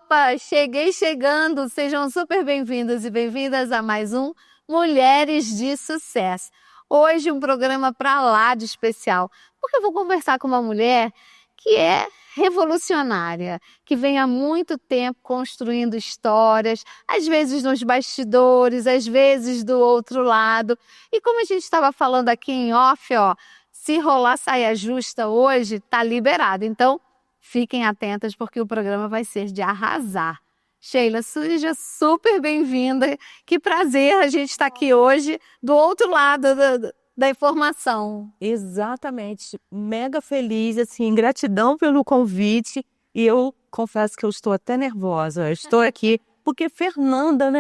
Opa, cheguei chegando! Sejam super bem-vindos e bem-vindas a mais um Mulheres de Sucesso. Hoje um programa para lá de especial, porque eu vou conversar com uma mulher que é revolucionária, que vem há muito tempo construindo histórias, às vezes nos bastidores, às vezes do outro lado. E como a gente estava falando aqui em off, ó, se rolar saia justa hoje, tá liberado. Então, fiquem atentas porque o programa vai ser de arrasar. Sheila, seja super bem-vinda. Que prazer a gente estar aqui hoje do outro lado da informação. Exatamente, mega feliz, assim, gratidão pelo convite, e eu confesso que eu estou até nervosa. Eu estou aqui porque Fernanda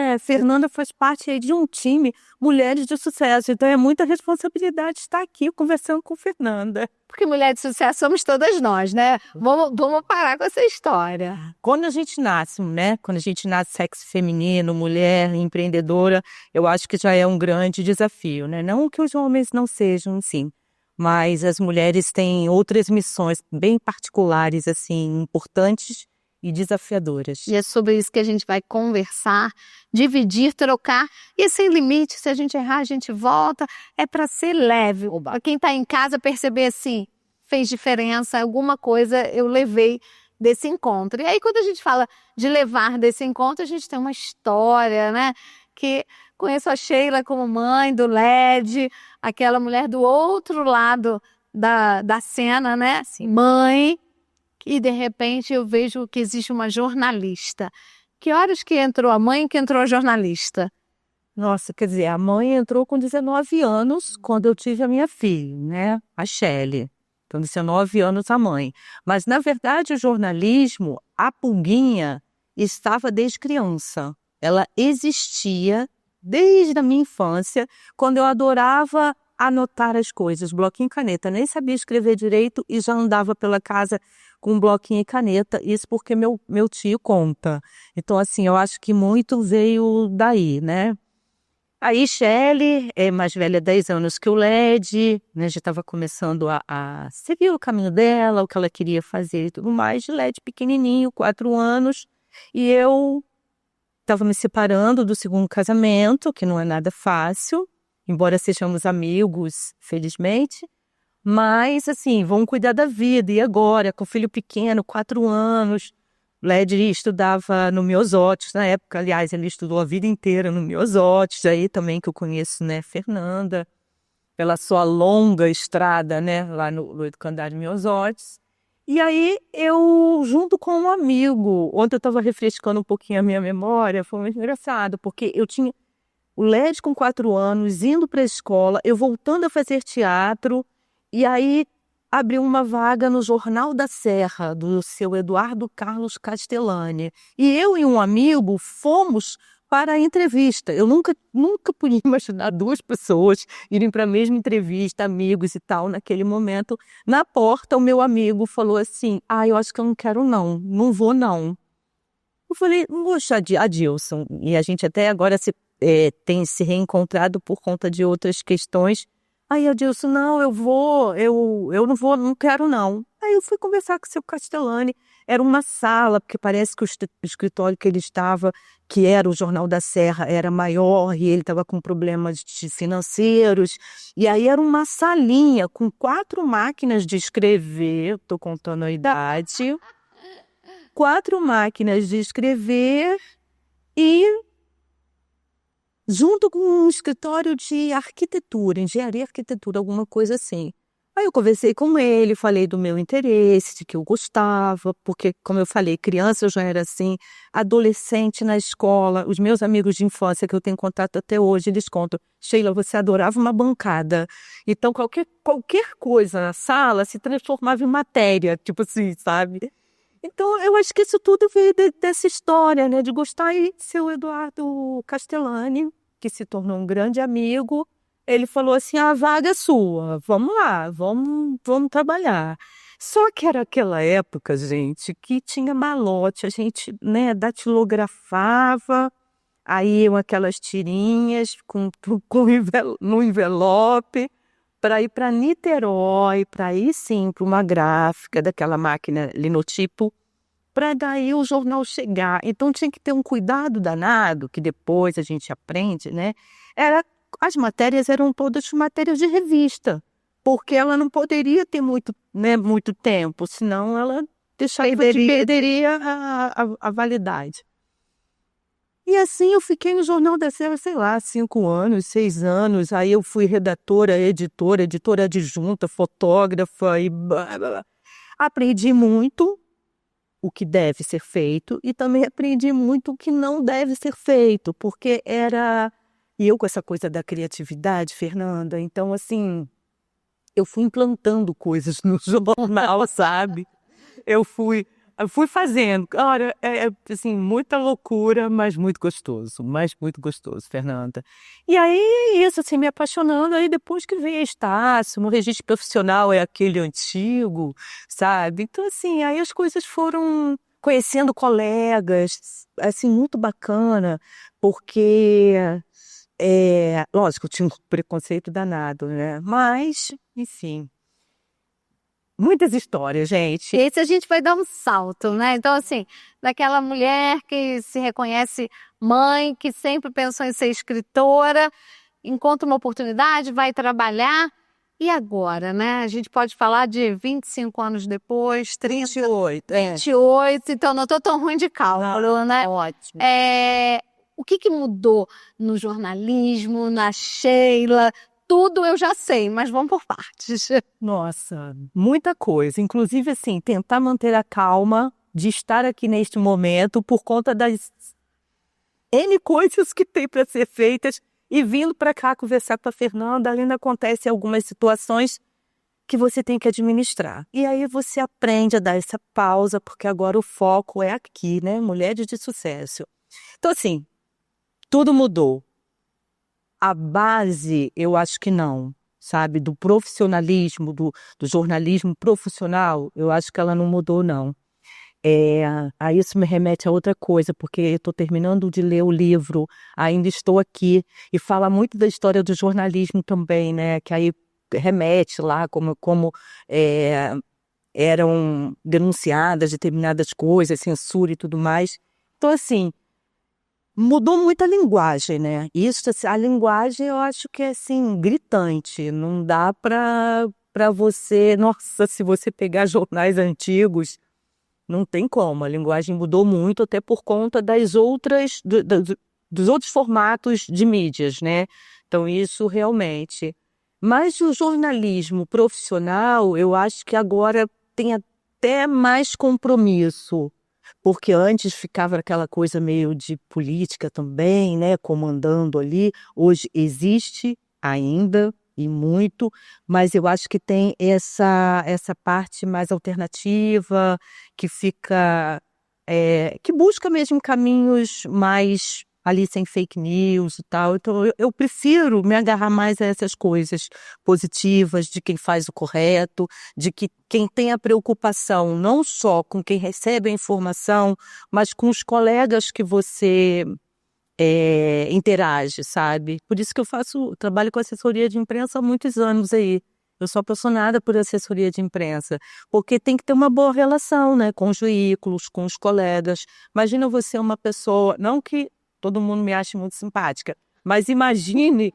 faz parte aí de um time Mulheres de Sucesso, então é muita responsabilidade estar aqui conversando com Fernanda. Porque mulher de sucesso somos todas nós, né? Vamos parar com essa história. Quando a gente nasce, quando a gente nasce sexo feminino, mulher, empreendedora, eu acho que já é um grande desafio, né? Não que os homens não sejam, sim, mas as mulheres têm outras missões bem particulares, assim, importantes e desafiadoras. E é sobre isso que a gente vai conversar, dividir, trocar. E sem limite, se a gente errar, a gente volta. É para ser leve. Para quem está em casa perceber assim, fez diferença, alguma coisa eu levei desse encontro. E aí quando a gente fala de levar desse encontro, a gente tem uma história, né? Que conheço a Sheila como mãe do LED, aquela mulher do outro lado da cena, né? Assim, mãe. E de repente eu vejo que existe uma jornalista. Que horas que entrou a mãe e que entrou a jornalista? Nossa, quer dizer, a mãe entrou com 19 anos quando eu tive a minha filha, né? A Shelly. Então, 19 anos a mãe. Mas, na verdade, o jornalismo, a pulguinha, estava desde criança. Ela existia desde a minha infância, quando eu adorava anotar as coisas, bloquinho e caneta. Nem sabia escrever direito e já andava pela casa com um bloquinho e caneta, isso porque meu tio conta. Então, assim, eu acho que muito veio daí, né? Aí, Shelly é mais velha 10 anos que o LED, né? Já estava começando a seguir o caminho dela, o que ela queria fazer e tudo mais. LED pequenininho, 4 anos. E eu estava me separando do segundo casamento, que não é nada fácil, embora sejamos amigos, felizmente. Mas, assim, vamos cuidar da vida. E agora, com o filho pequeno, 4 anos, o LED estudava no Miosotis na época. Aliás, ele estudou a vida inteira no Miosotis. Aí também que eu conheço, né, Fernanda, pela sua longa estrada, né, lá no Educandário Miosotis. E aí, eu, junto com um amigo, ontem eu estava refrescando um pouquinho a minha memória, foi muito engraçado, porque eu tinha o LED com 4 anos, indo para a escola, eu voltando a fazer teatro. E aí abriu uma vaga no Jornal da Serra, do seu Eduardo Carlos Castellani. E eu e um amigo fomos para a entrevista. Eu nunca podia imaginar 2 pessoas irem para a mesma entrevista, amigos e tal, naquele momento. Na porta, o meu amigo falou assim, eu acho que eu não quero não vou não. Eu falei, poxa, Adilson, e a gente até agora tem se reencontrado por conta de outras questões. Aí eu disse, não, eu não vou, não quero não. Aí eu fui conversar com o seu Castellani, era uma sala, porque parece que o escritório que ele estava, que era o Jornal da Serra, era maior e ele estava com problemas financeiros. E aí era uma salinha com 4 máquinas de escrever, estou contando a idade, 4 máquinas de escrever e junto com um escritório de arquitetura, engenharia e arquitetura, alguma coisa assim. Aí eu conversei com ele, falei do meu interesse, de que eu gostava, porque, como eu falei, criança eu já era assim, adolescente na escola, os meus amigos de infância que eu tenho contato até hoje, eles contam, Sheila, você adorava uma bancada. Então, qualquer coisa na sala se transformava em matéria, tipo assim, sabe? Então, eu acho que isso tudo veio dessa história, né, de gostar. E seu Eduardo Castellani, que se tornou um grande amigo, ele falou assim, a vaga é sua, vamos lá, vamos trabalhar. Só que era aquela época, gente, que tinha malote, a gente, né, datilografava, aí iam aquelas tirinhas no envelope, para ir para Niterói, para ir sim para uma gráfica daquela máquina linotipo, para daí o jornal chegar. Então tinha que ter um cuidado danado, que depois a gente aprende, né? As matérias eram todas matérias de revista, porque ela não poderia ter muito, né, muito tempo, senão ela perderia a validade. E assim eu fiquei no Jornal da Serra, sei lá, 5 anos, 6 anos. Aí eu fui redatora, editora adjunta, fotógrafa e blá, blá, blá. Aprendi muito o que deve ser feito e também aprendi muito o que não deve ser feito, porque E eu com essa coisa da criatividade, Fernanda, então assim, eu fui implantando coisas no jornal, sabe? Eu fui fazendo. Olha, assim, muita loucura, mas muito gostoso, Fernanda. E aí, isso, assim, me apaixonando. Aí depois que veio a Estácio, o registro profissional é aquele antigo, sabe? Então, assim, aí as coisas foram conhecendo colegas, assim, muito bacana, porque, lógico, eu tinha um preconceito danado, né? Mas, enfim. Muitas histórias, gente. Esse a gente vai dar um salto, né? Então, assim, daquela mulher que se reconhece mãe, que sempre pensou em ser escritora, encontra uma oportunidade, vai trabalhar. E agora, né? A gente pode falar de 25 anos depois, 30, 28, 28, então não estou tão ruim de cálculo, né? É ótimo. O que mudou no jornalismo, na Sheila? Tudo eu já sei, mas vamos por partes. Nossa, muita coisa. Inclusive, assim, tentar manter a calma de estar aqui neste momento por conta das N coisas que tem para ser feitas e vindo para cá conversar com a Fernanda, ainda acontecem algumas situações que você tem que administrar. E aí você aprende a dar essa pausa, porque agora o foco é aqui, né? Mulheres de sucesso. Então, assim, tudo mudou. A base, eu acho que não, sabe? Do profissionalismo, do jornalismo profissional, eu acho que ela não mudou, não. Aí isso me remete a outra coisa, porque eu estou terminando de ler o livro, ainda estou aqui, e fala muito da história do jornalismo também, né? Que aí remete lá como eram denunciadas determinadas coisas, censura e tudo mais. Então, assim, mudou muito a linguagem, né? Isso, assim, a linguagem eu acho que é assim, gritante. Não dá para você. Nossa, se você pegar jornais antigos, não tem como. A linguagem mudou muito, até por conta dos outros formatos de mídias, né? Então, isso realmente. Mas o jornalismo profissional, eu acho que agora tem até mais compromisso. Porque antes ficava aquela coisa meio de política também, né, comandando ali. Hoje existe ainda e muito, mas eu acho que tem essa parte mais alternativa, que fica, que busca mesmo caminhos mais ali sem fake news e tal. Então eu prefiro me agarrar mais a essas coisas positivas, de quem faz o correto, de que quem tem a preocupação não só com quem recebe a informação, mas com os colegas que você interage, sabe? Por isso que eu trabalho com assessoria de imprensa há muitos anos aí. Eu sou apaixonada por assessoria de imprensa, porque tem que ter uma boa relação, né, com os veículos, com os colegas. Imagina você uma pessoa, não que todo mundo me ache muito simpática, mas imagine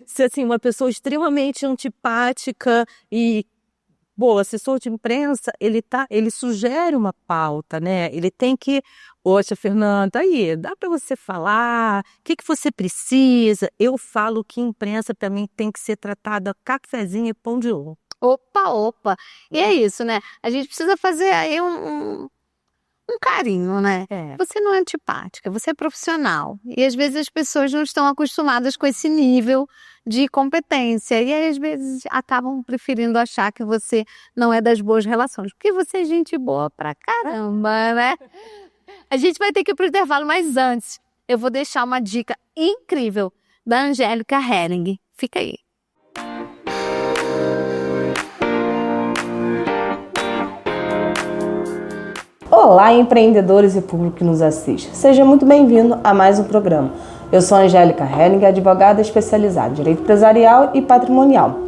se assim, uma pessoa extremamente antipática e, o assessor de imprensa, ele sugere uma pauta, né? Ele tem que, poxa, Fernanda, aí, dá para você falar, o que você precisa? Eu falo que imprensa para mim tem que ser tratada cafezinho e pão de ovo. Opa! E é isso, né? A gente precisa fazer aí um carinho, né? Você não é antipática, você é profissional. E às vezes as pessoas não estão acostumadas com esse nível de competência. E aí, às vezes, acabam preferindo achar que você não é das boas relações. Porque você é gente boa pra caramba, né? A gente vai ter que ir pro intervalo, mas antes, eu vou deixar uma dica incrível da Angélica Hering. Fica aí. Olá, empreendedores e público que nos assiste. Seja muito bem-vindo a mais um programa. Eu sou a Angélica Hering, advogada especializada em Direito Empresarial e Patrimonial.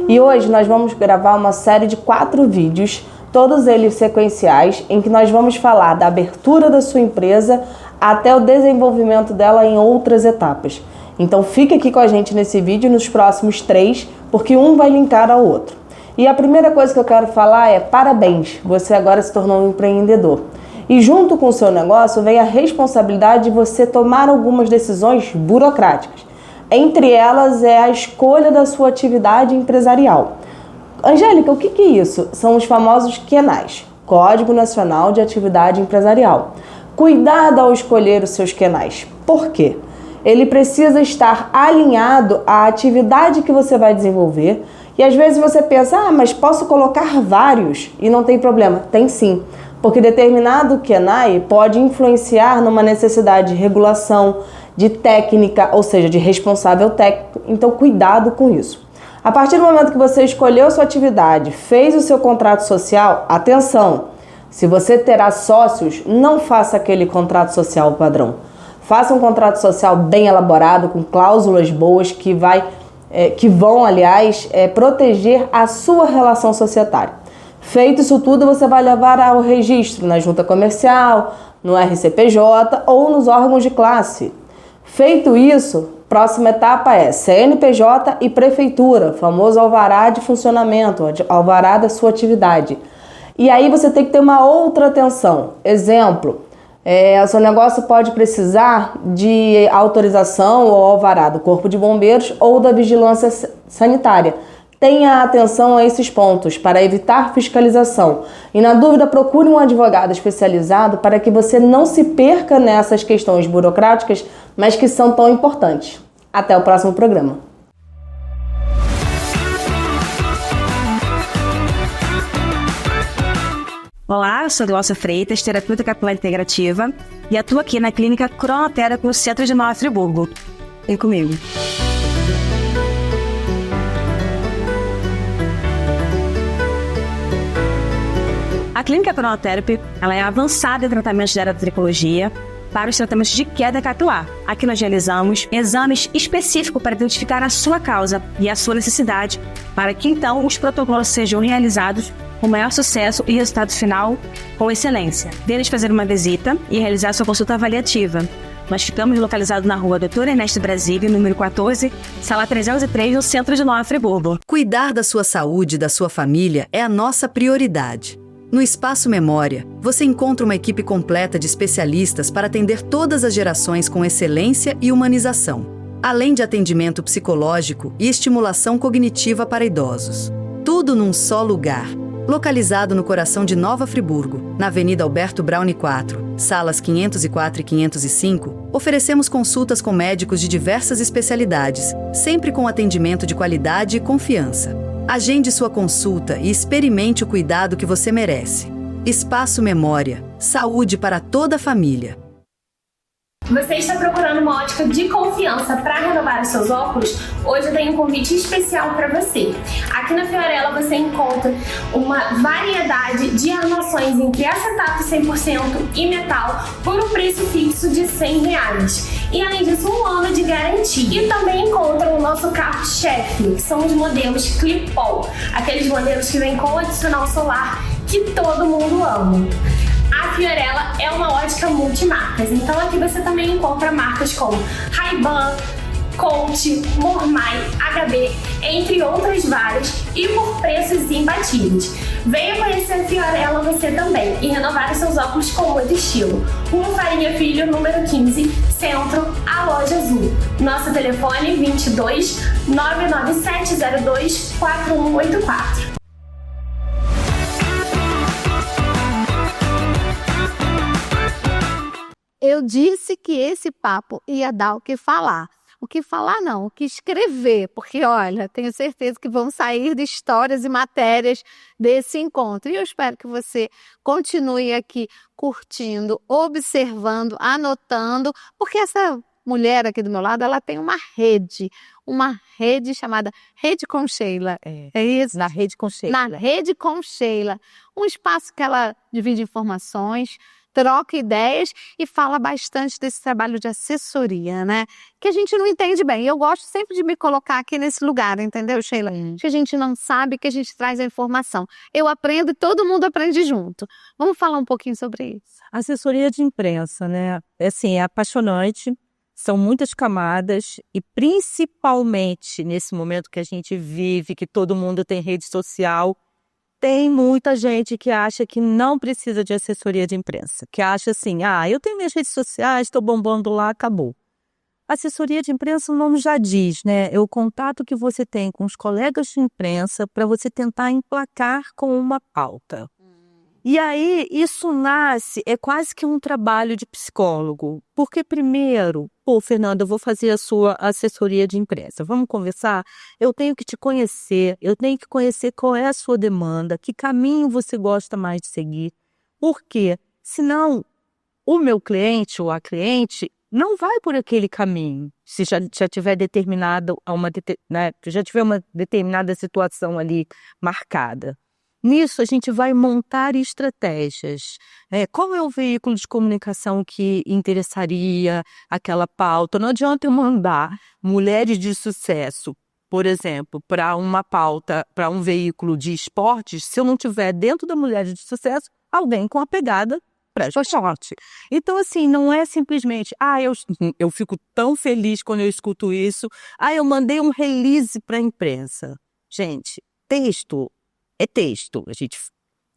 E hoje nós vamos gravar uma série de 4 vídeos todos eles sequenciais, em que nós vamos falar da abertura da sua empresa até o desenvolvimento dela em outras etapas. Então fique aqui com a gente nesse vídeo nos próximos 3, porque um vai linkar ao outro. E a primeira coisa que eu quero falar é parabéns, você agora se tornou um empreendedor. E junto com o seu negócio vem a responsabilidade de você tomar algumas decisões burocráticas. Entre elas é a escolha da sua atividade empresarial. Angélica, o que é isso? São os famosos QNAIs, Código Nacional de Atividade Empresarial. Cuidado ao escolher os seus QNAIs. Por quê? Ele precisa estar alinhado à atividade que você vai desenvolver. E às vezes você pensa, mas posso colocar vários? E não tem problema. Tem sim, porque determinado QNAI pode influenciar numa necessidade de regulação, de técnica, ou seja, de responsável técnico. Então cuidado com isso. A partir do momento que você escolheu sua atividade, fez o seu contrato social, atenção, se você terá sócios, não faça aquele contrato social padrão. Faça um contrato social bem elaborado, com cláusulas boas que vão, proteger a sua relação societária. Feito isso tudo, você vai levar ao registro na junta comercial, no RCPJ ou nos órgãos de classe. Feito isso, próxima etapa é CNPJ e prefeitura, famoso alvará de funcionamento, alvará da sua atividade. E aí você tem que ter uma outra atenção. Exemplo, o seu negócio pode precisar de autorização ou alvará do Corpo de Bombeiros ou da Vigilância Sanitária. Tenha atenção a esses pontos para evitar fiscalização. E na dúvida, procure um advogado especializado para que você não se perca nessas questões burocráticas, mas que são tão importantes. Até o próximo programa. Olá, eu sou Glaucia Freitas, terapeuta capilar integrativa, e atuo aqui na clínica Cronoterapia no centro de Nova Friburgo. Vem comigo. A clínica Cronoterapia, ela é avançada em tratamentos de eratricologia para os tratamentos de queda capilar. Aqui nós realizamos exames específicos para identificar a sua causa e a sua necessidade, para que então os protocolos sejam realizados com maior sucesso e resultado final com excelência. Venha nos fazer uma visita e realizar sua consulta avaliativa. Nós ficamos localizados na rua Doutor Ernesto Brasília, número 14, sala 303, no centro de Nova Friburgo. Cuidar da sua saúde e da sua família é a nossa prioridade. No Espaço Memória, você encontra uma equipe completa de especialistas para atender todas as gerações com excelência e humanização, além de atendimento psicológico e estimulação cognitiva para idosos. Tudo num só lugar. Localizado no coração de Nova Friburgo, na Avenida Alberto Braune 4, salas 504 e 505, oferecemos consultas com médicos de diversas especialidades, sempre com atendimento de qualidade e confiança. Agende sua consulta e experimente o cuidado que você merece. Espaço Memória. Saúde para toda a família. Você está procurando uma ótica de confiança para renovar os seus óculos? Hoje eu tenho um convite especial para você. Aqui na Fiorella você encontra uma variedade de armações entre acetato 100% e metal por um preço fixo de R$100. E além disso, 1 ano de garantia. E também encontra o nosso carro-chefe, que são os modelos Clip-On, aqueles modelos que vêm com adicional solar que todo mundo ama. A Fiorella é uma ótica multimarcas, então aqui você também encontra marcas como Ray-Ban, Coach, Mormai, HB, entre outras várias, e por preços imbatíveis. Venha conhecer a Fiorella você também e renovar os seus óculos com muito estilo. Rua Farinha Filho, número 15, Centro, a Loja Azul. Nosso telefone 22 99702 4184. Eu disse que esse papo ia dar o que falar. O que falar não, o que escrever, porque olha, tenho certeza que vão sair de histórias e matérias desse encontro. E eu espero que você continue aqui curtindo, observando, anotando, porque essa mulher aqui do meu lado, ela tem uma rede chamada Rede com Sheila. É isso? Na Rede com Sheila. Na Rede com Sheila. Um espaço que ela divide informações, troca ideias e fala bastante desse trabalho de assessoria, né? Que a gente não entende bem. Eu gosto sempre de me colocar aqui nesse lugar, entendeu, Sheila? Que a gente não sabe, que a gente traz a informação. Eu aprendo e todo mundo aprende junto. Vamos falar um pouquinho sobre isso. Assessoria de imprensa, né? Assim, é apaixonante. São muitas camadas e principalmente nesse momento que a gente vive, que todo mundo tem rede social, tem muita gente que acha que não precisa de assessoria de imprensa, que acha assim, eu tenho minhas redes sociais, estou bombando lá, acabou. Assessoria de imprensa, o nome já diz, né? É o contato que você tem com os colegas de imprensa para você tentar emplacar com uma pauta. E aí, isso nasce, é quase que um trabalho de psicólogo. Porque primeiro, Fernanda, eu vou fazer a sua assessoria de imprensa. Vamos conversar? Eu tenho que te conhecer, eu tenho que conhecer qual é a sua demanda, que caminho você gosta mais de seguir. Por quê? Senão, o meu cliente ou a cliente não vai por aquele caminho. Se já tiver determinado já tiver uma determinada situação ali marcada. Nisso, a gente vai montar estratégias. Qual é o veículo de comunicação que interessaria aquela pauta? Não adianta eu mandar mulheres de sucesso, por exemplo, para uma pauta, para um veículo de esportes, se eu não tiver dentro da Mulheres de Sucesso alguém com a pegada para esporte. Então, assim, não é simplesmente, eu fico tão feliz quando eu escuto isso, eu mandei um release para a imprensa. Gente, texto é texto. A gente,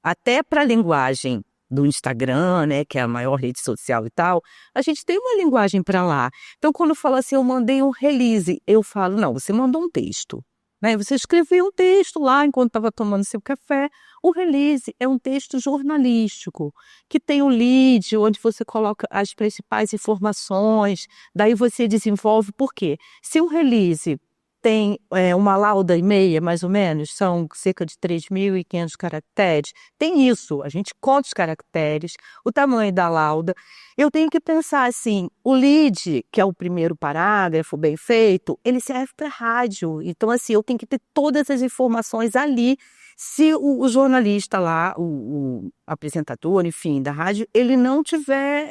até para a linguagem do Instagram, né, que é a maior rede social e tal, a gente tem uma linguagem para lá. Então, quando eu falo assim, eu mandei um release, eu falo, não, você mandou um texto. Né? Você escreveu um texto lá enquanto estava tomando seu café. O release é um texto jornalístico, que tem um lead, onde você coloca as principais informações, daí você desenvolve. Por quê? Se um release tem uma lauda e meia, mais ou menos, são cerca de 3.500 caracteres. Tem isso, a gente conta os caracteres, o tamanho da lauda. Eu tenho que pensar assim, o lead, que é o primeiro parágrafo bem feito, ele serve para rádio. Então, assim, eu tenho que ter todas as informações ali. Se o jornalista lá, o apresentador, enfim, da rádio, ele não tiver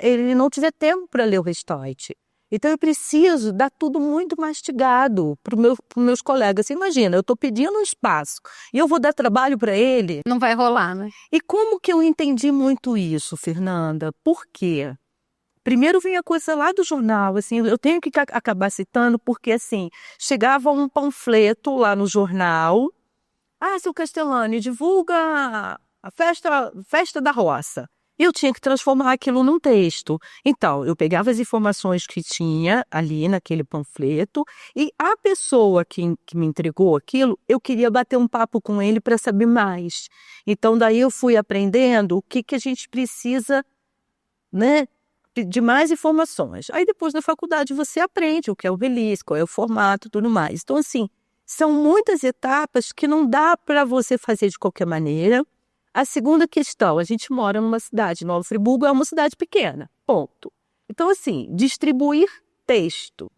tempo para ler o restante. Então, eu preciso dar tudo muito mastigado para os meus colegas. Você imagina, eu estou pedindo um espaço e eu vou dar trabalho para ele. Não vai rolar, né? E como que eu entendi muito isso, Fernanda? Por quê? Primeiro vem a coisa lá do jornal, assim, eu tenho que acabar citando, porque assim, chegava um panfleto lá no jornal. Seu Castellani, divulga a festa da roça. Eu tinha que transformar aquilo num texto. Então, eu pegava as informações que tinha ali naquele panfleto e a pessoa que me entregou aquilo, eu queria bater um papo com ele para saber mais. Então, daí eu fui aprendendo o que a gente precisa, né, de mais informações. Aí, depois da faculdade, você aprende o que é o release, qual é o formato, tudo mais. Então, assim, são muitas etapas que não dá para você fazer de qualquer maneira. A segunda questão, a gente mora numa cidade, Nova Friburgo é uma cidade pequena, ponto. Então, assim, distribuir texto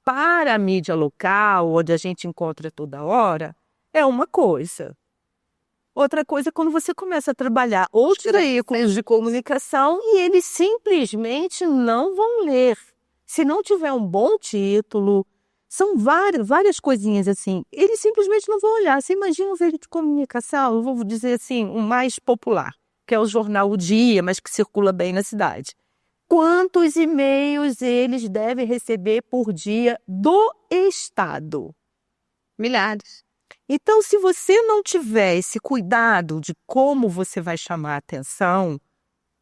para a mídia local, onde a gente encontra toda hora, é uma coisa. Outra coisa é quando você começa a trabalhar outros veículos de comunicação e eles simplesmente não vão ler. Se não tiver um bom título, são várias coisinhas assim. Eles simplesmente não vão olhar. Você imagina um veículo de comunicação, eu vou dizer assim, o mais popular, que é o jornal O Dia, mas que circula bem na cidade. Quantos e-mails eles devem receber por dia do Estado? Milhares. Então, se você não tiver esse cuidado de como você vai chamar a atenção,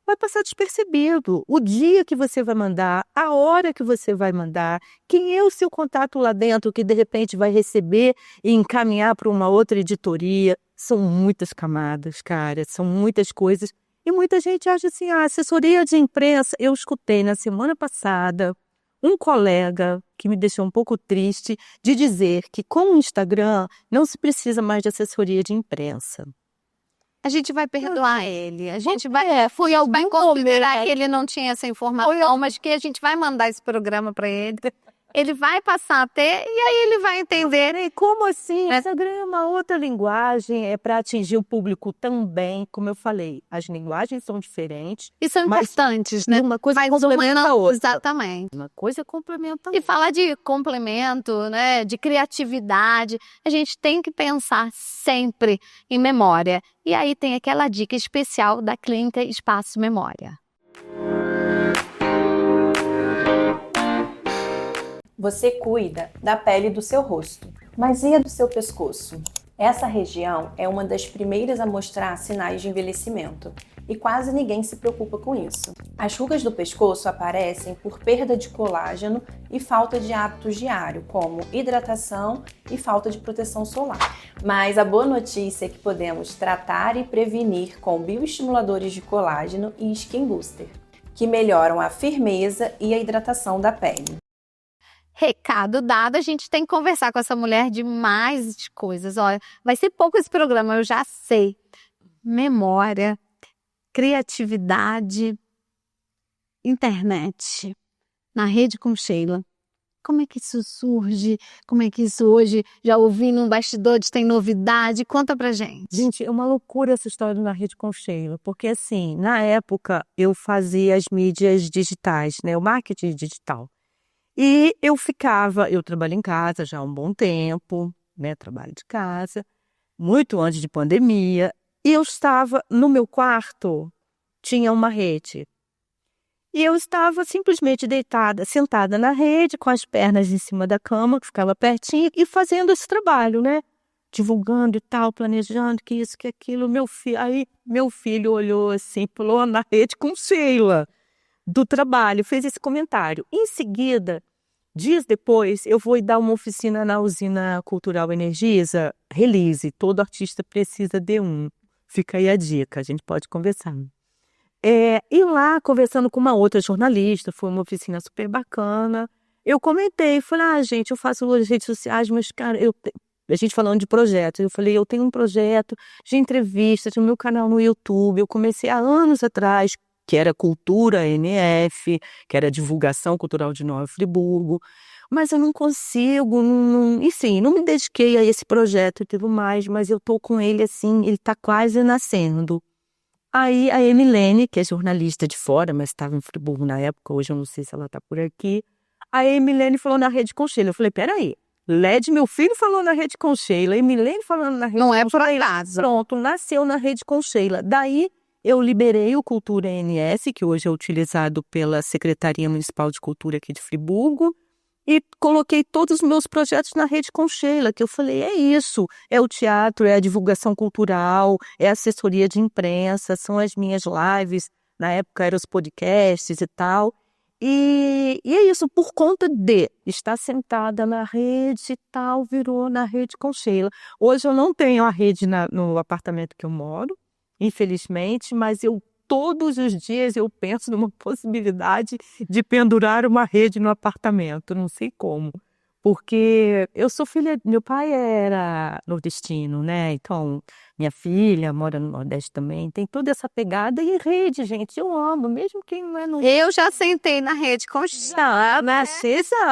vai passar despercebido. O dia que você vai mandar, a hora que você vai mandar, quem é o seu contato lá dentro que de repente vai receber e encaminhar para uma outra editoria. São muitas camadas, cara, são muitas coisas. E muita gente acha assim, assessoria de imprensa. Eu escutei na semana passada um colega que me deixou um pouco triste de dizer que com o Instagram não se precisa mais de assessoria de imprensa. A gente vai perdoar ele, a gente vai considerar que ele não tinha essa informação, mas que a gente vai mandar esse programa para ele ele vai passar a ter e aí ele vai entender. E como assim? É. Instagram é uma outra linguagem, é para atingir o público também. Como eu falei, as linguagens são diferentes. E são Mas importantes, né? Uma coisa Vai complementa a outra. Exatamente. Uma coisa complementa a E outra. falar de complemento, né, de criatividade, a gente tem que pensar sempre em memória. E aí tem aquela dica especial da Clínica Espaço Memória. Você cuida da pele do seu rosto, mas e a do seu pescoço? Essa região é uma das primeiras a mostrar sinais de envelhecimento e quase ninguém se preocupa com isso. As rugas do pescoço aparecem por perda de colágeno e falta de hábitos diários, como hidratação e falta de proteção solar. Mas a boa notícia é que podemos tratar e prevenir com bioestimuladores de colágeno e Skin Booster, que melhoram a firmeza e a hidratação da pele. Recado dado, a gente tem que conversar com essa mulher de mais coisas. Olha, vai ser pouco esse programa, eu já sei. Memória, criatividade, internet, na Rede com Sheila. Como é que isso surge? Como é que isso hoje, já ouvi num bastidores, tem novidade? Conta pra gente. Gente, é uma loucura essa história Na Rede com Sheila, porque assim, na época eu fazia as mídias digitais, né, o marketing digital. E eu trabalho em casa já há um bom tempo, né, trabalho de casa, muito antes de pandemia, e eu estava no meu quarto, tinha uma rede. E eu estava simplesmente sentada na rede, com as pernas em cima da cama, que ficava pertinho, e fazendo esse trabalho, né? Divulgando e tal, planejando que isso, que aquilo. Aí meu filho olhou assim, falou Na Rede com Sheila, do trabalho, fez esse comentário. Em seguida, dias depois, eu vou dar uma oficina na Usina Cultural Energisa, Release. Todo artista precisa de um. Fica aí a dica, a gente pode conversar. E lá, conversando com uma outra jornalista, foi uma oficina super bacana. Eu comentei, falei, gente, eu faço as redes sociais, mas, cara, a gente falando de projetos, eu falei, eu tenho um projeto de entrevistas no meu canal no YouTube. Eu comecei há anos atrás, que era Cultura NF, que era Divulgação Cultural de Nova Friburgo, mas eu não consigo, não me dediquei a esse projeto e tudo mais, mas eu tô com ele assim, ele tá quase nascendo. Aí a Emilene, que é jornalista de fora, mas estava em Friburgo na época, hoje eu não sei se ela tá por aqui, a Emilene falou Na Rede com Sheila. Eu falei, peraí, Led, meu filho, falou Na Rede com Sheila, Emilene falando Na Rede Não com é por Sheila. acaso. Pronto, nasceu Na Rede com Sheila. Daí eu liberei o Cultura NS, que hoje é utilizado pela Secretaria Municipal de Cultura aqui de Friburgo, e coloquei todos os meus projetos Na Rede com Sheila, que eu falei, é isso, é o teatro, é a divulgação cultural, é a assessoria de imprensa, são as minhas lives, na época eram os podcasts e tal, e é isso, por conta de estar sentada na rede e tal, virou Na Rede com Sheila. Hoje eu não tenho a rede no apartamento que eu moro, infelizmente, mas todos os dias eu penso numa possibilidade de pendurar uma rede no apartamento, não sei como. Porque eu sou filha, meu pai era nordestino, né? Então, minha filha mora no Nordeste também, tem toda essa pegada e rede, gente, eu amo, mesmo quem não é nordestino. Eu já sentei na Rede com Sheila.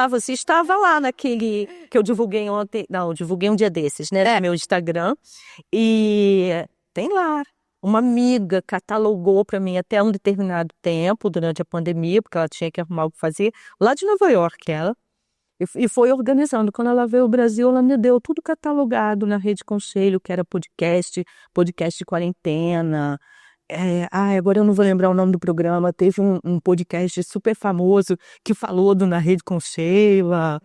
Você estava lá naquele que eu divulguei ontem, não, eu divulguei um dia desses, né? Meu Instagram, e tem lá. Uma amiga catalogou para mim até um determinado tempo, durante a pandemia, porque ela tinha que arrumar o que fazer, lá de Nova York, e foi organizando. Quando ela veio ao Brasil, ela me deu tudo catalogado na Rede Conselho, que era podcast de quarentena. Agora eu não vou lembrar o nome do programa. Teve um podcast super famoso que falou Na Rede com Sheila.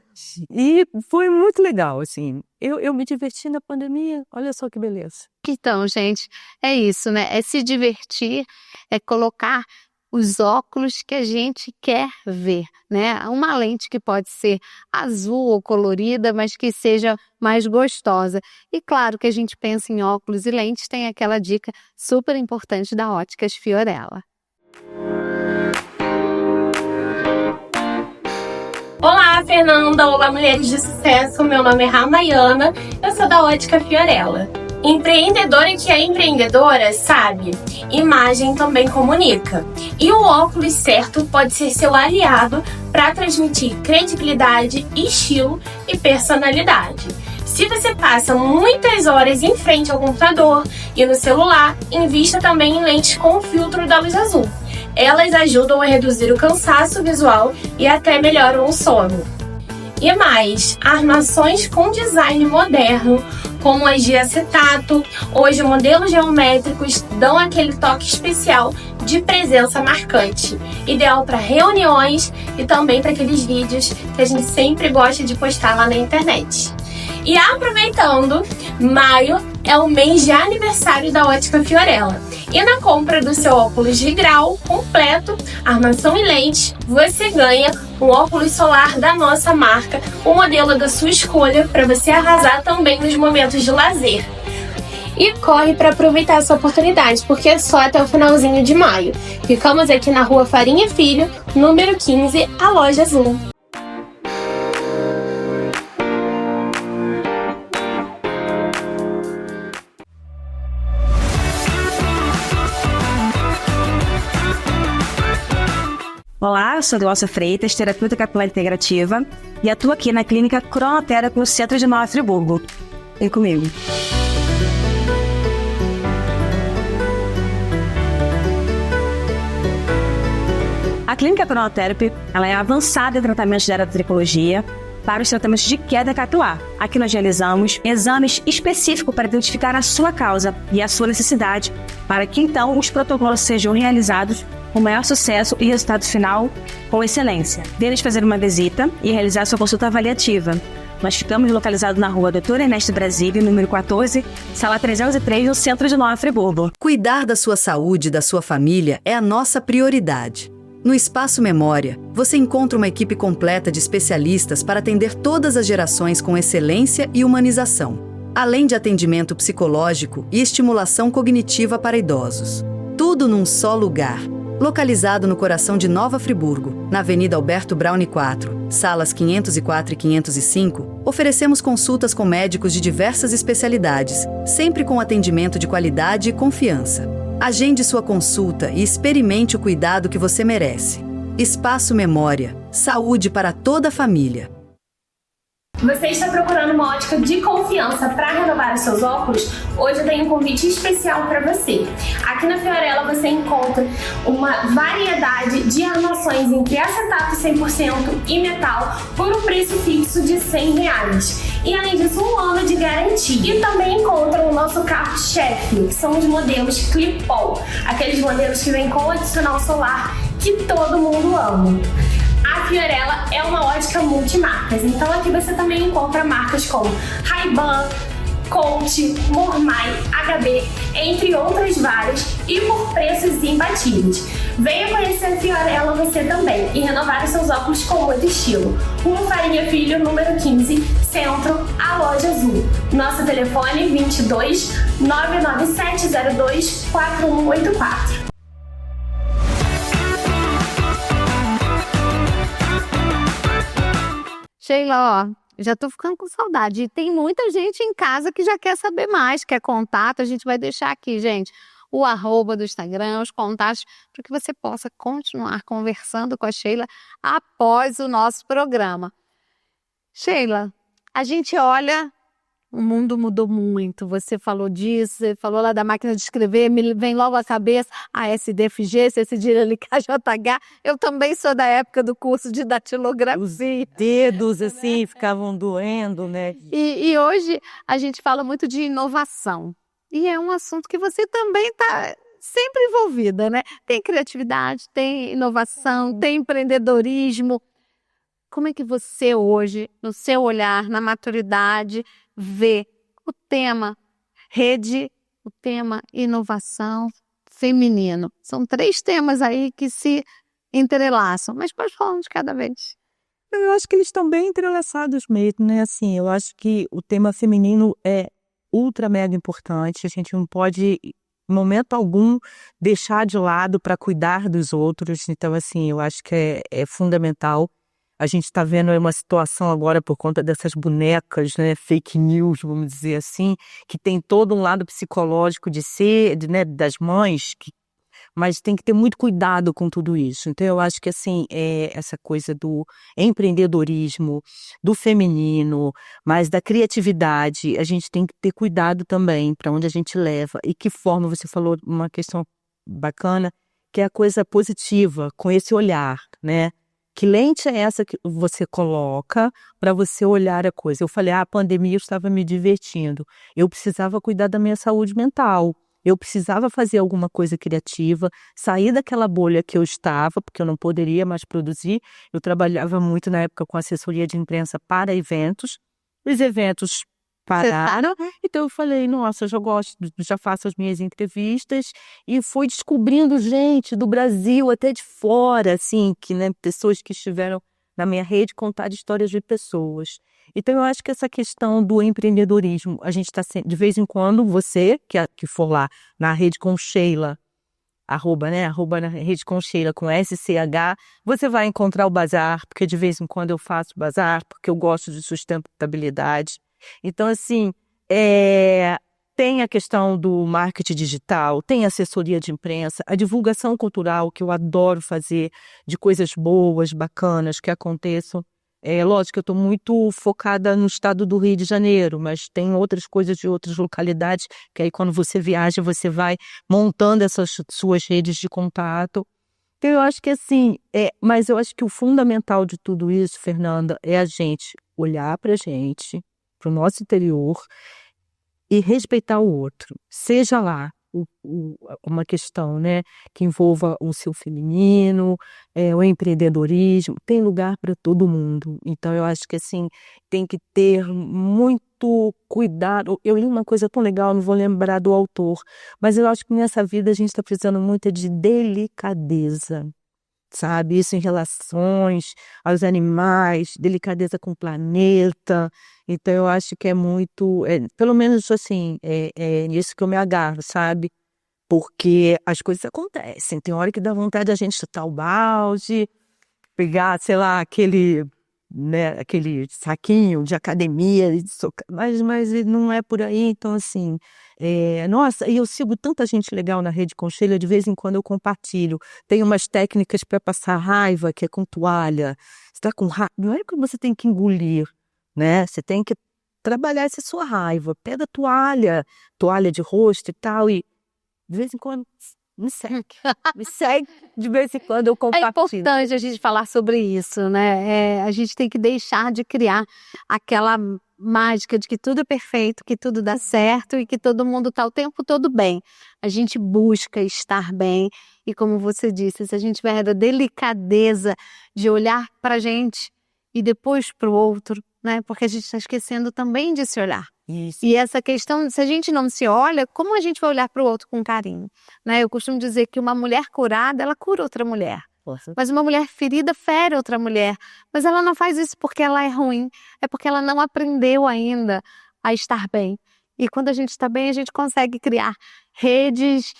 E foi muito legal, assim. Eu me diverti na pandemia. Olha só que beleza. Então, gente, é isso, né? É se divertir, é colocar os óculos que a gente quer ver, né? Uma lente que pode ser azul ou colorida, mas que seja mais gostosa. E claro que a gente pensa em óculos e lentes, tem aquela dica super importante da Óticas Fiorella. Olá, Fernanda! Olá, mulheres de sucesso! Meu nome é Ramayana, eu sou da Ótica Fiorella. Empreendedora que é empreendedora sabe, imagem também comunica. E o óculos certo pode ser seu aliado para transmitir credibilidade, estilo e personalidade. Se você passa muitas horas em frente ao computador e no celular, invista também em lentes com filtro da luz azul. Elas ajudam a reduzir o cansaço visual e até melhoram o sono. E mais, armações com design moderno, como as de acetato, hoje modelos geométricos dão aquele toque especial de presença marcante, ideal para reuniões e também para aqueles vídeos que a gente sempre gosta de postar lá na internet. E aproveitando, maio é o mês de aniversário da Ótica Fiorella. E na compra do seu óculos de grau completo, armação e lente, você ganha um óculos solar da nossa marca, o modelo da sua escolha, para você arrasar também nos momentos de lazer. E corre para aproveitar essa oportunidade, porque é só até o finalzinho de maio. Ficamos aqui na Rua Farinha Filho, número 15, a Loja Azul. Olá, eu sou Glaucia Freitas, terapeuta capilar integrativa, e atuo aqui na clínica Cronoterapy no centro de Nova Friburgo. Vem comigo. A clínica Cronoterapy, ela é avançada em tratamentos de eratricologia para os tratamentos de queda capilar. Aqui nós realizamos exames específicos para identificar a sua causa e a sua necessidade, para que então os protocolos sejam realizados com maior sucesso e resultado final com excelência. Venha fazer uma visita e realizar sua consulta avaliativa. Nós ficamos localizados na rua Dr. Ernesto Brasília, número 14, sala 303, no centro de Nova Friburgo. Cuidar da sua saúde e da sua família é a nossa prioridade. No Espaço Memória, você encontra uma equipe completa de especialistas para atender todas as gerações com excelência e humanização, além de atendimento psicológico e estimulação cognitiva para idosos. Tudo num só lugar. Localizado no coração de Nova Friburgo, na Avenida Alberto Braune 4, salas 504 e 505, oferecemos consultas com médicos de diversas especialidades, sempre com atendimento de qualidade e confiança. Agende sua consulta e experimente o cuidado que você merece. Espaço Memória. Saúde para toda a família. Você está procurando uma ótica de confiança para renovar os seus óculos? Hoje eu tenho um convite especial para você. Aqui na Fiorella você encontra uma variedade de armações entre acetato 100% e metal por um preço fixo de R$100. E além disso, 1 ano de garantia. E também encontra o nosso carro-chefe, que são os modelos Clip-All, aqueles modelos que vêm com adicional solar que todo mundo ama. A Fiorella é uma ótica multimarcas, então aqui você também encontra marcas como Ray-Ban, Coach, Mormai, HB, entre outras várias, e por preços imbatíveis. Venha conhecer a Fiorella você também e renovar os seus óculos com muito estilo. Rua Farinha Filho, número 15, Centro, a Loja Azul. Nosso telefone 22 99702 4184. Sheila, ó, já tô ficando com saudade. E tem muita gente em casa que já quer saber mais, quer contato. A gente vai deixar aqui, gente, o @ do Instagram, os contatos, para que você possa continuar conversando com a Sheila após o nosso programa. Sheila, a gente olha, o mundo mudou muito. Você falou disso, você falou lá da máquina de escrever, me vem logo à cabeça a SDFG, se esse dia ali KJH. Eu também sou da época do curso de datilografia. Os dedos, assim, ficavam doendo, né? E hoje a gente fala muito de inovação. E é um assunto que você também está sempre envolvida, né? Tem criatividade, tem inovação, tem empreendedorismo. Como é que você hoje, no seu olhar, na maturidade, vê o tema rede, o tema inovação feminino? São 3 temas aí que se entrelaçam, mas pode falar um de cada vez. Eu acho que eles estão bem entrelaçados mesmo, né? Assim, eu acho que o tema feminino é ultra mega importante. A gente não pode, em momento algum, deixar de lado para cuidar dos outros. Então, assim, eu acho que é fundamental. A gente está vendo aí uma situação agora por conta dessas bonecas, né, fake news, vamos dizer assim, que tem todo um lado psicológico né, das mães, mas tem que ter muito cuidado com tudo isso. Então, eu acho que, assim, essa coisa do empreendedorismo, do feminino, mas da criatividade, a gente tem que ter cuidado também para onde a gente leva e que forma. Você falou uma questão bacana, que é a coisa positiva, com esse olhar, né? Que lente é essa que você coloca para você olhar a coisa? Eu falei, a pandemia eu estava me divertindo. Eu precisava cuidar da minha saúde mental. Eu precisava fazer alguma coisa criativa, sair daquela bolha que eu estava, porque eu não poderia mais produzir. Eu trabalhava muito na época com assessoria de imprensa para eventos. Os eventos pararam, então eu falei, nossa, eu já gosto, já faço as minhas entrevistas e fui descobrindo gente do Brasil, até de fora, assim, que, né, pessoas que estiveram na minha rede contar histórias de pessoas. Então eu acho que essa questão do empreendedorismo, a gente está de vez em quando, você que for lá na Rede com Sheila, arroba na Rede com Sheila, com SCH, você vai encontrar o bazar, porque de vez em quando eu faço bazar, porque eu gosto de sustentabilidade. Então, assim, tem a questão do marketing digital, tem assessoria de imprensa, a divulgação cultural, que eu adoro fazer, de coisas boas, bacanas, que aconteçam. Lógico que eu estou muito focada no estado do Rio de Janeiro, mas tem outras coisas de outras localidades, que aí quando você viaja, você vai montando essas suas redes de contato. Então, eu acho que assim, mas eu acho que o fundamental de tudo isso, Fernanda, é a gente olhar para a gente, para o nosso interior e respeitar o outro. Seja lá uma questão, né, que envolva o seu feminino, o empreendedorismo, tem lugar para todo mundo. Então, eu acho que assim, tem que ter muito cuidado. Eu li uma coisa tão legal, não vou lembrar do autor, mas eu acho que nessa vida a gente está precisando muito de delicadeza. Sabe, isso em relações aos animais, delicadeza com o planeta. Então eu acho que é muito, pelo menos assim, é nisso que eu me agarro, sabe? Porque as coisas acontecem, tem hora que dá vontade de a gente chutar o balde, pegar, sei lá, aquele saquinho de academia, mas não é por aí. Então assim, nossa, e eu sigo tanta gente legal na Rede com Sheila, de vez em quando eu compartilho. Tem umas técnicas para passar raiva, que é com toalha. Você está com raiva, não é que você tem que engolir, né? Você tem que trabalhar essa sua raiva. Pega toalha de rosto e tal, e de vez em quando me segue, de vez em quando eu compartilho. É importante a gente falar sobre isso, né? A gente tem que deixar de criar aquela mágica de que tudo é perfeito, que tudo dá certo e que todo mundo está o tempo todo bem. A gente busca estar bem e, como você disse, se a gente tiver a delicadeza de olhar para a gente e depois para o outro, né? Porque a gente está esquecendo também de se olhar. Isso. E essa questão, se a gente não se olha, como a gente vai olhar para o outro com carinho? Né? Eu costumo dizer que uma mulher curada, ela cura outra mulher. Nossa. Mas uma mulher ferida fere outra mulher. Mas ela não faz isso porque ela é ruim. É porque ela não aprendeu ainda a estar bem. E quando a gente está bem, a gente consegue criar redes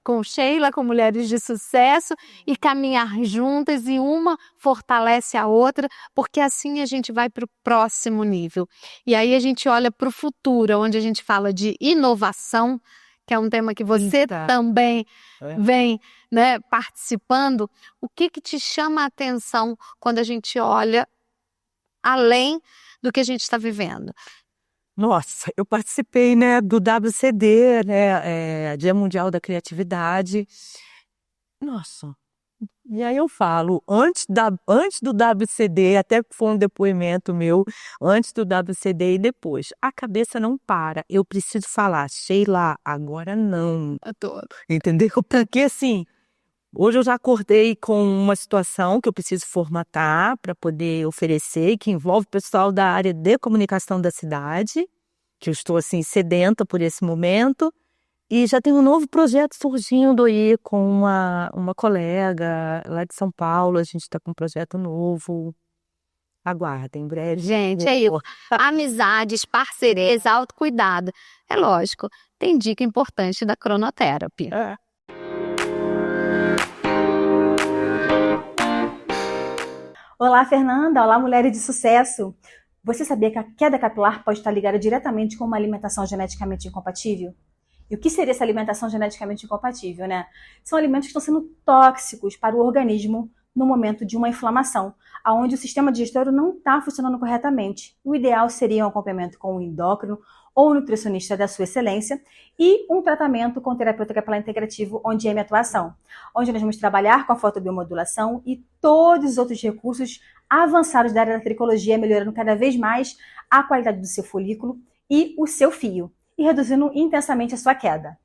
com Sheila, com mulheres de sucesso e caminhar juntas e uma fortalece a outra, porque assim a gente vai para o próximo nível. E aí a gente olha para o futuro, onde a gente fala de inovação, que é um tema que você também vem, né, participando. O que te chama a atenção quando a gente olha além do que a gente está vivendo? Nossa, eu participei, né, do WCD, né, Dia Mundial da Criatividade. Nossa, e aí eu falo, antes do WCD, até foi um depoimento meu, antes do WCD e depois, a cabeça não para. Eu preciso falar, Sheila, agora não. Entendeu? Porque assim, hoje eu já acordei com uma situação que eu preciso formatar para poder oferecer, que envolve o pessoal da área de comunicação da cidade, que eu estou assim sedenta por esse momento, e já tem um novo projeto surgindo aí com uma colega lá de São Paulo. A gente está com um projeto novo. Aguardem, em breve. Gente, é isso. Amizades, parcerias, autocuidado. É lógico, tem dica importante da Cronoterapy. Olá, Fernanda. Olá, mulheres de sucesso. Você sabia que a queda capilar pode estar ligada diretamente com uma alimentação geneticamente incompatível? E o que seria essa alimentação geneticamente incompatível, né? São alimentos que estão sendo tóxicos para o organismo no momento de uma inflamação, onde o sistema digestório não está funcionando corretamente. O ideal seria um acompanhamento com um endócrino ou um nutricionista da sua excelência e um tratamento com terapeuta capilar integrativo, onde é minha atuação, onde nós vamos trabalhar com a fotobiomodulação e todos os outros recursos avançados da área da tricologia, melhorando cada vez mais a qualidade do seu folículo e o seu fio, e reduzindo intensamente a sua queda.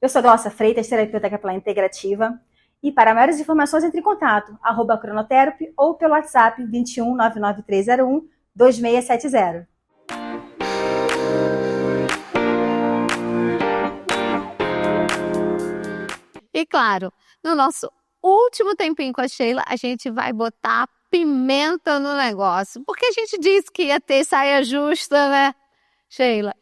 Eu sou Glaucia Freitas, terapeuta capilar integrativa, e para maiores informações entre em contato, @cronotherapy ou pelo WhatsApp 21 99301 2670. E claro, no nosso último tempinho com a Sheila, a gente vai botar pimenta no negócio. Porque a gente disse que ia ter saia justa, né, Sheila?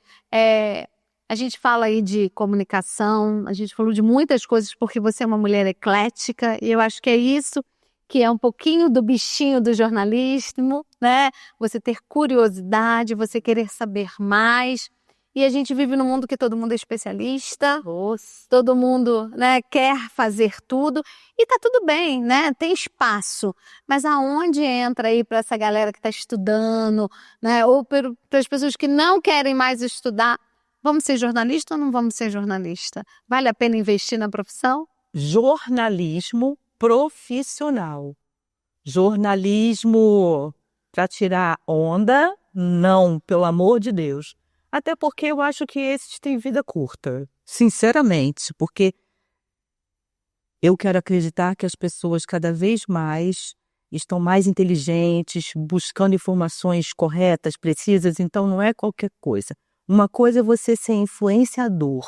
A gente fala aí de comunicação, a gente falou de muitas coisas porque você é uma mulher eclética e eu acho que é isso que é um pouquinho do bichinho do jornalismo, né? Você ter curiosidade, você querer saber mais. E a gente vive num mundo que todo mundo é especialista, todo mundo, né, quer fazer tudo. E tá tudo bem, né? Tem espaço. Mas aonde entra aí para essa galera que está estudando, né? Ou para as pessoas que não querem mais estudar? Vamos ser jornalista ou não vamos ser jornalista? Vale a pena investir na profissão? Jornalismo profissional. Jornalismo para tirar onda? Não, pelo amor de Deus. Até porque eu acho que esses têm vida curta, sinceramente, porque eu quero acreditar que as pessoas cada vez mais estão mais inteligentes, buscando informações corretas, precisas, então não é qualquer coisa. Uma coisa é você ser influenciador,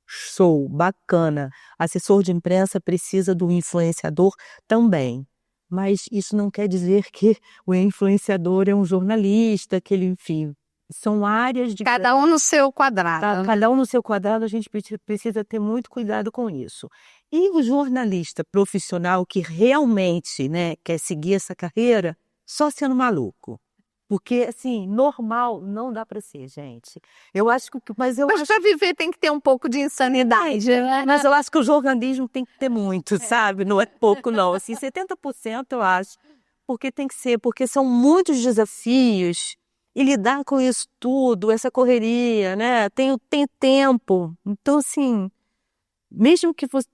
show, bacana, assessor de imprensa precisa do influenciador também. Mas isso não quer dizer que o influenciador é um jornalista, que ele, enfim... São áreas de... Cada um no seu quadrado. Cada um no seu quadrado, a gente precisa ter muito cuidado com isso. E o jornalista profissional que realmente, né, quer seguir essa carreira, só sendo maluco. Porque, assim, normal não dá para ser, gente. Eu acho que... Mas para viver tem que ter um pouco de insanidade, né? Mas eu acho que o jornalismo tem que ter muito, sabe? Não é pouco, não. Assim, 70% eu acho. Porque tem que ser, porque são muitos desafios. E lidar com isso tudo, essa correria, né? Tem tempo. Então, assim, mesmo que fosse...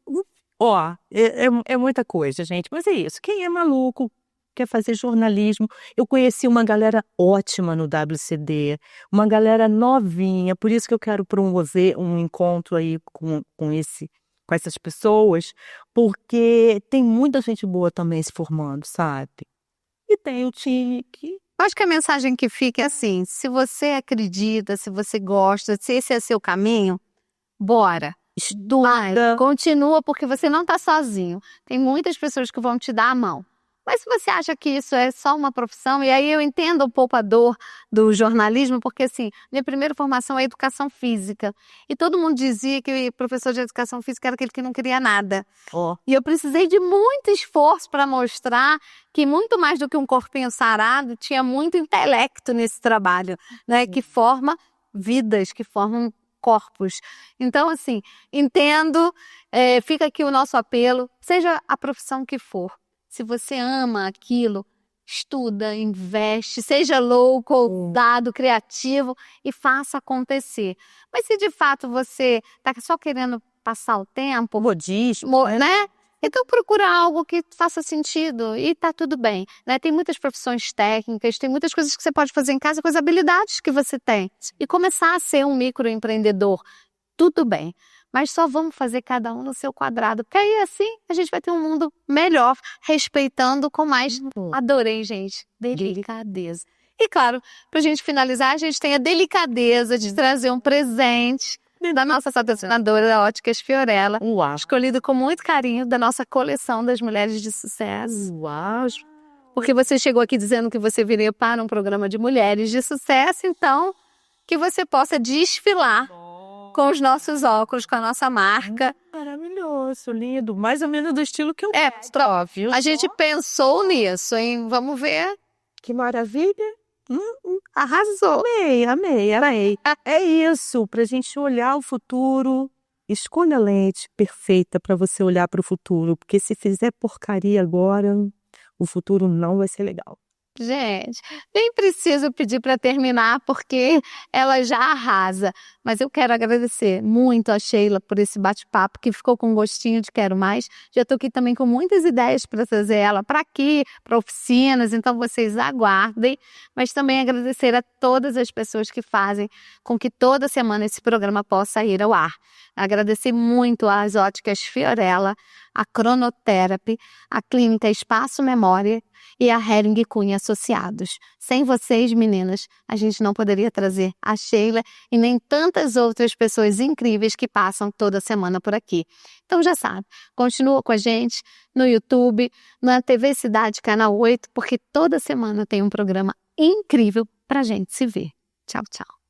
é muita coisa, gente. Mas é isso. Quem é maluco, quer fazer jornalismo. Eu conheci uma galera ótima no WCD, uma galera novinha. Por isso que eu quero promover um encontro aí com essas pessoas, porque tem muita gente boa também se formando, sabe? E tem o time que... Acho que a mensagem que fica é assim, se você acredita, se você gosta, se esse é seu caminho, bora. Estuda. Continua, porque você não está sozinho. Tem muitas pessoas que vão te dar a mão. Mas se você acha que isso é só uma profissão, e aí eu entendo um pouco a dor do jornalismo, porque assim, minha primeira formação é educação física. E todo mundo dizia que o professor de educação física era aquele que não queria nada. E eu precisei de muito esforço para mostrar que muito mais do que um corpinho sarado, tinha muito intelecto nesse trabalho, né? Que forma vidas, que formam corpos. Então, assim, entendo, fica aqui o nosso apelo, seja a profissão que for. Se você ama aquilo, estuda, investe, seja louco, ousado, criativo e faça acontecer. Mas se de fato você está só querendo passar o tempo, modismo, né? Então procura algo que faça sentido e tá tudo bem, né? Tem muitas profissões técnicas, tem muitas coisas que você pode fazer em casa com as habilidades que você tem. E começar a ser um microempreendedor, tudo bem. Mas só vamos fazer cada um no seu quadrado, porque aí assim a gente vai ter um mundo melhor, respeitando com mais... Adorei, gente. Delicadeza. E claro, pra gente finalizar, a gente tem a delicadeza de trazer um presente da nossa patrocinadora da Óticas Fiorella. Uau. Escolhido com muito carinho da nossa coleção das mulheres de sucesso. Uau. Porque você chegou aqui dizendo que você viria para um programa de mulheres de sucesso, então que você possa desfilar com os nossos óculos, com a nossa marca. Maravilhoso, lindo. Mais ou menos do estilo que eu viu? A gente pensou nisso, hein? Vamos ver. Que maravilha. Arrasou. Amei. É isso, pra gente olhar o futuro. Escolha a lente perfeita para você olhar para o futuro, porque se fizer porcaria agora, o futuro não vai ser legal. Gente, nem preciso pedir para terminar, porque ela já arrasa. Mas eu quero agradecer muito a Sheila por esse bate-papo, que ficou com gostinho de quero mais. Já estou aqui também com muitas ideias para trazer ela para aqui, para oficinas, então vocês aguardem. Mas também agradecer a todas as pessoas que fazem com que toda semana esse programa possa ir ao ar. Agradecer muito às óticas Fiorella, a Cronotherapy, a Clínica Espaço Memória e a Hering Cunha Associados. Sem vocês, meninas, a gente não poderia trazer a Sheila e nem tantas outras pessoas incríveis que passam toda semana por aqui. Então já sabe, continua com a gente no YouTube, na TV Cidade Canal 8, porque toda semana tem um programa incrível pra gente se ver. Tchau, tchau.